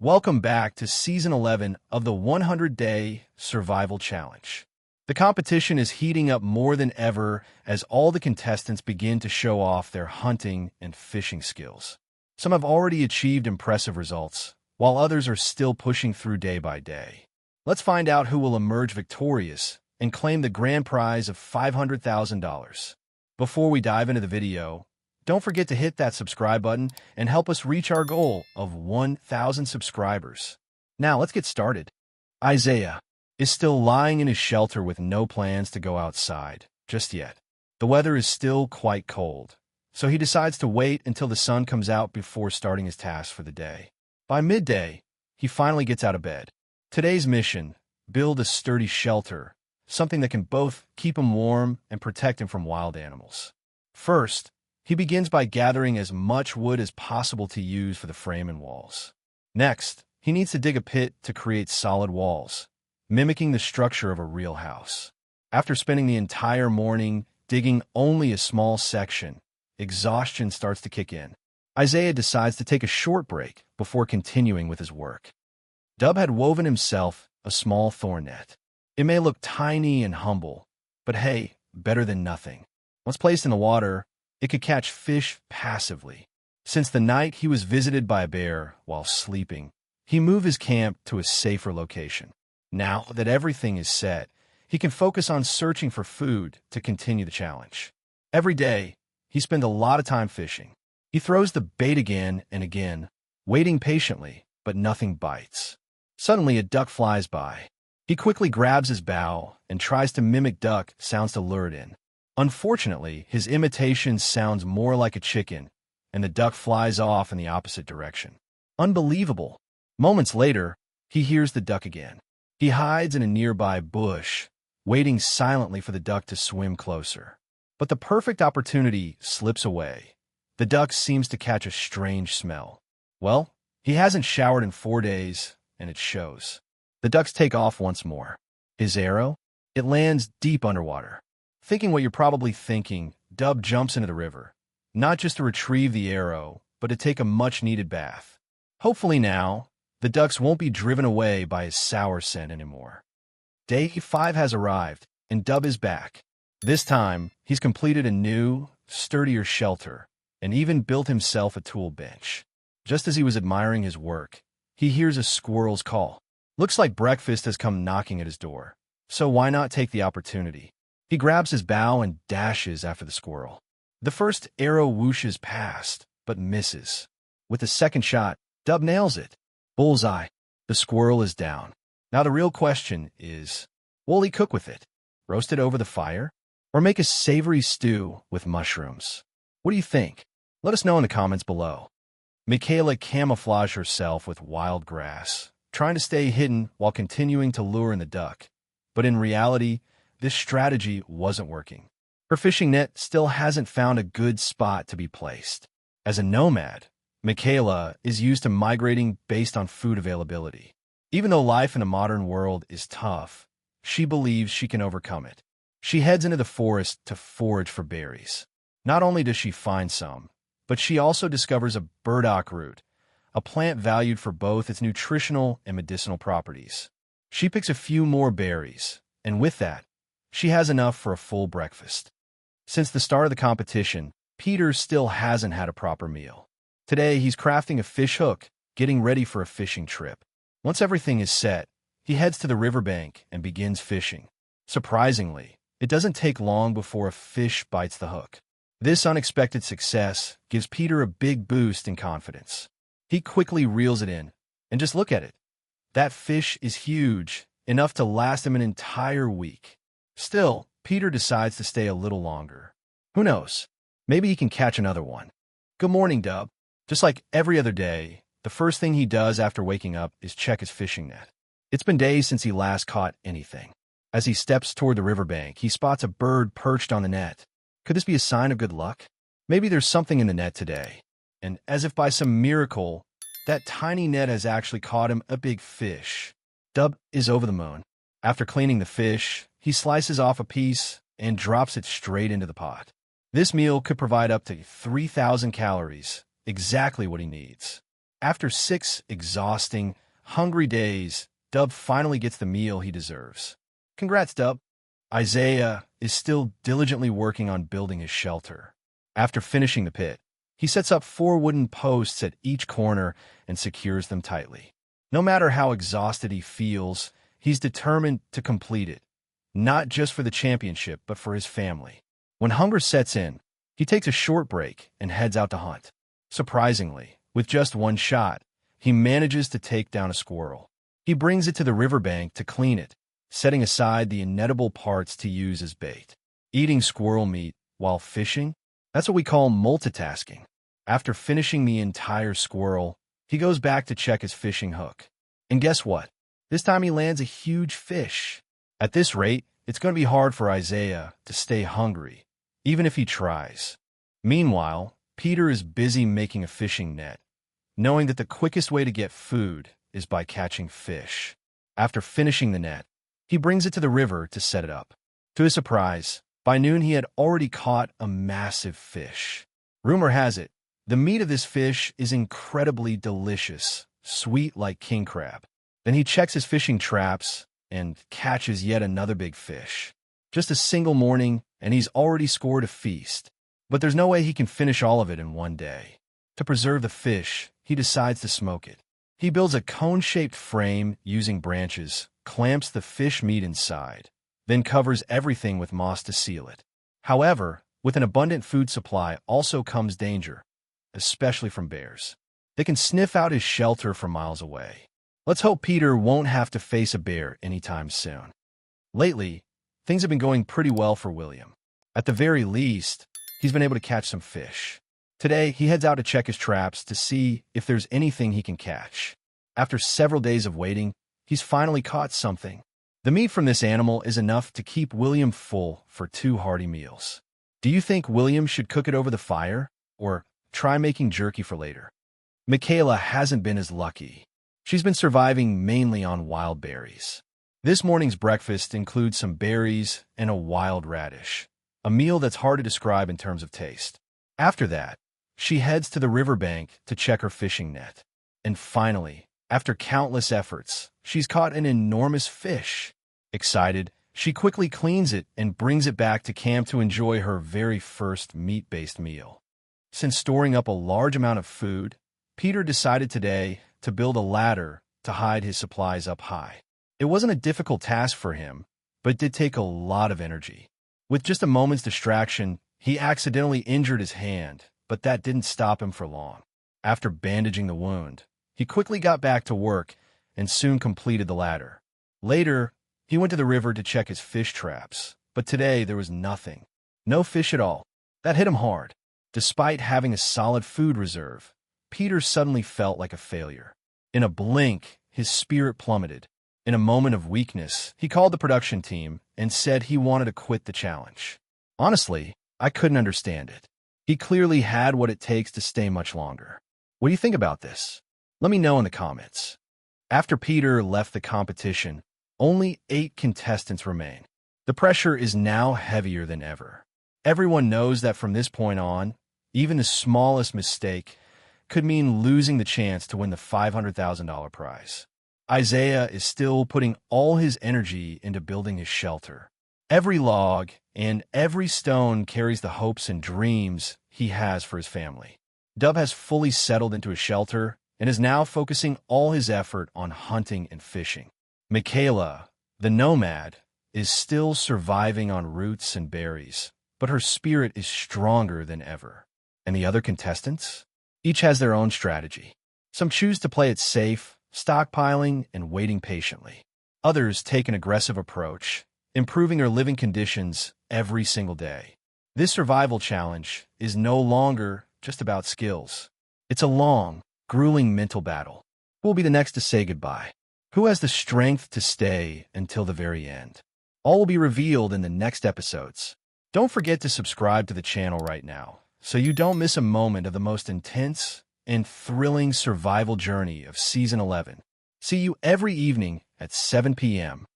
Welcome back to Season 11 of the 100-Day Survival Challenge. The competition is heating up more than ever as all the contestants begin to show off their hunting and fishing skills. Some have already achieved impressive results, while others are still pushing through day by day. Let's find out who will emerge victorious and claim the grand prize of $500,000. Before we dive into the video, don't forget to hit that subscribe button and help us reach our goal of 1,000 subscribers. Now let's get started. Isaiah is still lying in his shelter with no plans to go outside just yet. The weather is still quite cold, so he decides to wait until the sun comes out before starting his task for the day. By midday, he finally gets out of bed. Today's mission: build a sturdy shelter, something that can both keep him warm and protect him from wild animals. First, he begins by gathering as much wood as possible to use for the frame and walls. Next, he needs to dig a pit to create solid walls, mimicking the structure of a real house. After spending the entire morning digging only a small section, exhaustion starts to kick in. Isaiah decides to take a short break before continuing with his work. Dub had woven himself a small thorn net. It may look tiny and humble, but hey, better than nothing. Once placed in the water, it could catch fish passively. Since the night he was visited by a bear while sleeping, he moved his camp to a safer location. Now that everything is set, he can focus on searching for food to continue the challenge. Every day, he spends a lot of time fishing. He throws the bait again and again, waiting patiently, but nothing bites. Suddenly, a duck flies by. He quickly grabs his bow and tries to mimic duck sounds to lure it in. Unfortunately, his imitation sounds more like a chicken, and the duck flies off in the opposite direction. Unbelievable! Moments later, he hears the duck again. He hides in a nearby bush, waiting silently for the duck to swim closer. But the perfect opportunity slips away. The duck seems to catch a strange smell. Well, he hasn't showered in 4 days, and it shows. The ducks take off once more. His arrow? It lands deep underwater. Thinking what you're probably thinking, Dub jumps into the river, not just to retrieve the arrow, but to take a much-needed bath. Hopefully now, the ducks won't be driven away by his sour scent anymore. Day 5 has arrived, and Dub is back. This time, he's completed a new, sturdier shelter, and even built himself a tool bench. Just as he was admiring his work, he hears a squirrel's call. Looks like breakfast has come knocking at his door, so why not take the opportunity? He grabs his bow and dashes after the squirrel. The first arrow whooshes past, but misses. With the second shot, Dub nails it. Bullseye. The squirrel is down. Now the real question is, will he cook with it? Roast it over the fire? Or make a savory stew with mushrooms? What do you think? Let us know in the comments below. Michaela camouflaged herself with wild grass, trying to stay hidden while continuing to lure in the duck. But in reality, this strategy wasn't working. Her fishing net still hasn't found a good spot to be placed. As a nomad, Michaela is used to migrating based on food availability. Even though life in a modern world is tough, she believes she can overcome it. She heads into the forest to forage for berries. Not only does she find some, but she also discovers a burdock root, a plant valued for both its nutritional and medicinal properties. She picks a few more berries, and with that, she has enough for a full breakfast. Since the start of the competition, Peter still hasn't had a proper meal. Today, he's crafting a fish hook, getting ready for a fishing trip. Once everything is set, he heads to the riverbank and begins fishing. Surprisingly, it doesn't take long before a fish bites the hook. This unexpected success gives Peter a big boost in confidence. He quickly reels it in, and just look at it. That fish is huge, enough to last him an entire week. Still, Peter decides to stay a little longer. Who knows? Maybe he can catch another one. Good morning, Dub. Just like every other day, the first thing he does after waking up is check his fishing net. It's been days since he last caught anything. As he steps toward the riverbank, he spots a bird perched on the net. Could this be a sign of good luck? Maybe there's something in the net today. And as if by some miracle, that tiny net has actually caught him a big fish. Dub is over the moon. After cleaning the fish, he slices off a piece and drops it straight into the pot. This meal could provide up to 3,000 calories, exactly what he needs. After 6 exhausting, hungry days, Dub finally gets the meal he deserves. Congrats, Dub. Isaiah is still diligently working on building his shelter. After finishing the pit, he sets up 4 wooden posts at each corner and secures them tightly. No matter how exhausted he feels, he's determined to complete it, not just for the championship, but for his family. When hunger sets in, he takes a short break and heads out to hunt. Surprisingly, with just 1 shot, he manages to take down a squirrel. He brings it to the riverbank to clean it, setting aside the inedible parts to use as bait. Eating squirrel meat while fishing? That's what we call multitasking. After finishing the entire squirrel, he goes back to check his fishing hook. And guess what? This time he lands a huge fish. At this rate, it's going to be hard for Isaiah to stay hungry, even if he tries. Meanwhile, Peter is busy making a fishing net, knowing that the quickest way to get food is by catching fish. After finishing the net, he brings it to the river to set it up. To his surprise, by noon he had already caught a massive fish. Rumor has it, the meat of this fish is incredibly delicious, sweet like king crab. Then he checks his fishing traps and catches yet another big fish. Just a single morning, and he's already scored a feast. But there's no way he can finish all of it in one day. To preserve the fish, he decides to smoke it. He builds a cone-shaped frame using branches, clamps the fish meat inside, then covers everything with moss to seal it. However, with an abundant food supply also comes danger, especially from bears. They can sniff out his shelter from miles away. Let's hope Peter won't have to face a bear anytime soon. Lately, things have been going pretty well for William. At the very least, he's been able to catch some fish. Today, he heads out to check his traps to see if there's anything he can catch. After several days of waiting, he's finally caught something. The meat from this animal is enough to keep William full for 2 hearty meals. Do you think William should cook it over the fire, or try making jerky for later? Michaela hasn't been as lucky. She's been surviving mainly on wild berries. This morning's breakfast includes some berries and a wild radish, a meal that's hard to describe in terms of taste. After that, she heads to the riverbank to check her fishing net. And finally, after countless efforts, she's caught an enormous fish. Excited, she quickly cleans it and brings it back to camp to enjoy her very first meat-based meal. Since storing up a large amount of food, Peter decided today to build a ladder to hide his supplies up high. It wasn't a difficult task for him, but it did take a lot of energy. With just a moment's distraction, he accidentally injured his hand, but that didn't stop him for long. After bandaging the wound, he quickly got back to work and soon completed the ladder. Later, he went to the river to check his fish traps, but today there was nothing. No fish at all. That hit him hard. Despite having a solid food reserve, Peter suddenly felt like a failure. In a blink, his spirit plummeted. In a moment of weakness, he called the production team and said he wanted to quit the challenge. Honestly, I couldn't understand it. He clearly had what it takes to stay much longer. What do you think about this? Let me know in the comments. After Peter left the competition, only 8 contestants remain. The pressure is now heavier than ever. Everyone knows that from this point on, even the smallest mistake could mean losing the chance to win the $500,000 prize. Isaiah is still putting all his energy into building his shelter. Every log and every stone carries the hopes and dreams he has for his family. Dub has fully settled into his shelter and is now focusing all his effort on hunting and fishing. Michaela, the nomad, is still surviving on roots and berries, but her spirit is stronger than ever. And the other contestants? Each has their own strategy. Some choose to play it safe, stockpiling and waiting patiently. Others take an aggressive approach, improving their living conditions every single day. This survival challenge is no longer just about skills. It's a long, grueling mental battle. Who will be the next to say goodbye? Who has the strength to stay until the very end? All will be revealed in the next episodes. Don't forget to subscribe to the channel right now, so you don't miss a moment of the most intense and thrilling survival journey of Season 11. See you every evening at 7 p.m.